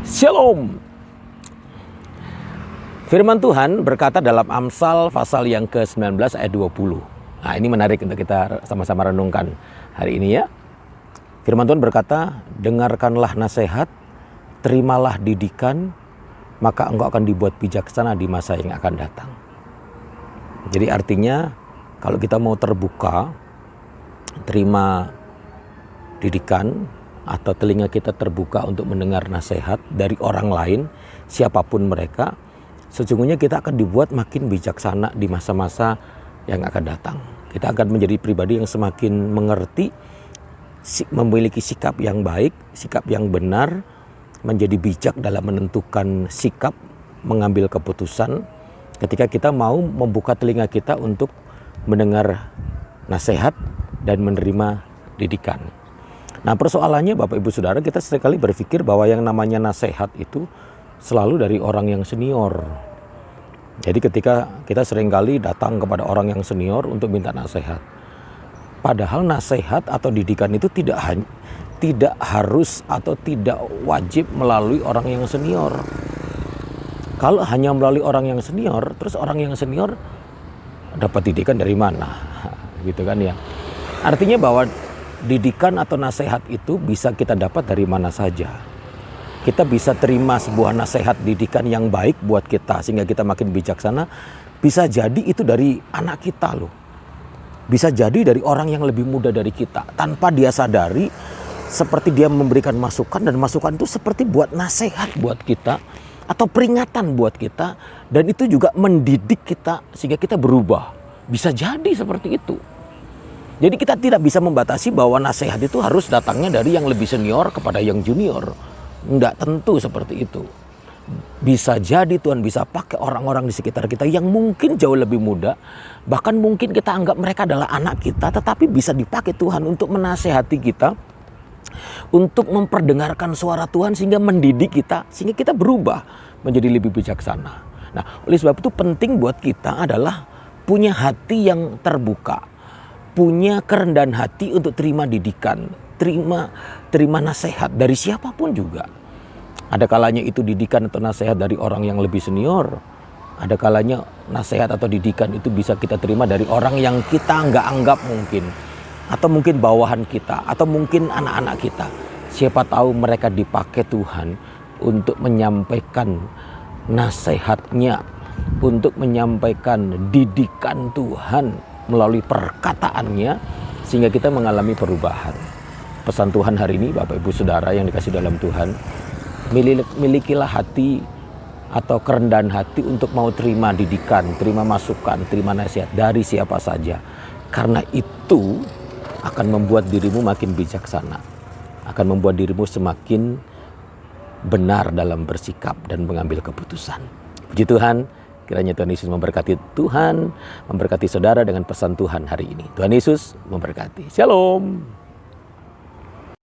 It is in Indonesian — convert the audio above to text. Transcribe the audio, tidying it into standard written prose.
Shalom. Firman Tuhan berkata dalam Amsal pasal yang ke-19 ayat 20. Nah, ini menarik untuk kita sama-sama renungkan hari ini ya. Firman Tuhan berkata, dengarkanlah nasihat, terimalah didikan, maka engkau akan dibuat bijaksana di masa yang akan datang. Jadi artinya kalau kita mau terbuka, terima didikan, atau telinga kita terbuka untuk mendengar nasihat dari orang lain, siapapun mereka, sesungguhnya kita akan dibuat makin bijaksana di masa-masa yang akan datang. Kita akan menjadi pribadi yang semakin mengerti, memiliki sikap yang baik, sikap yang benar, menjadi bijak dalam menentukan sikap, mengambil keputusan ketika kita mau membuka telinga kita untuk mendengar nasihat dan menerima didikan. Nah, persoalannya Bapak Ibu Saudara, kita seringkali berpikir bahwa yang namanya nasihat itu selalu dari orang yang senior. Jadi ketika kita seringkali datang kepada orang yang senior untuk minta nasihat. Padahal nasihat atau didikan itu tidak harus atau tidak wajib melalui orang yang senior. Kalau hanya melalui orang yang senior, terus orang yang senior dapat didikan dari mana? Gitu kan ya. Artinya bahwa didikan atau nasihat itu bisa kita dapat dari mana saja. Kita bisa terima sebuah nasihat didikan yang baik buat kita sehingga kita makin bijaksana. Bisa jadi itu dari anak kita loh. Bisa jadi dari orang yang lebih muda dari kita. Tanpa dia sadari, seperti dia memberikan masukan, dan masukan itu seperti buat nasihat buat kita atau peringatan buat kita, dan itu juga mendidik kita sehingga kita berubah. Bisa jadi seperti itu. Jadi kita tidak bisa membatasi bahwa nasihat itu harus datangnya dari yang lebih senior kepada yang junior. Enggak tentu seperti itu. Bisa jadi Tuhan bisa pakai orang-orang di sekitar kita yang mungkin jauh lebih muda. Bahkan mungkin kita anggap mereka adalah anak kita, tetapi bisa dipakai Tuhan untuk menasehati kita, untuk memperdengarkan suara Tuhan sehingga mendidik kita, sehingga kita berubah menjadi lebih bijaksana. Nah, oleh sebab itu penting buat kita adalah punya hati yang terbuka. Punya kerendahan hati untuk terima didikan, terima nasihat dari siapapun juga. Ada kalanya itu didikan atau nasihat dari orang yang lebih senior. Ada kalanya nasihat atau didikan itu bisa kita terima dari orang yang kita nggak anggap mungkin. Atau mungkin bawahan kita, atau mungkin anak-anak kita. Siapa tahu mereka dipakai Tuhan untuk menyampaikan nasihatnya, untuk menyampaikan didikan Tuhan melalui perkataannya sehingga kita mengalami perubahan. Pesan Tuhan hari ini Bapak Ibu Saudara yang dikasih dalam Tuhan, milikilah hati atau kerendahan hati untuk mau terima didikan, terima masukan, terima nasihat dari siapa saja. Karena itu akan membuat dirimu makin bijaksana, akan membuat dirimu semakin benar dalam bersikap dan mengambil keputusan. Puji Tuhan. Kiranya Tuhan Yesus memberkati Tuhan, memberkati saudara dengan pesan Tuhan hari ini. Tuhan Yesus memberkati. Shalom.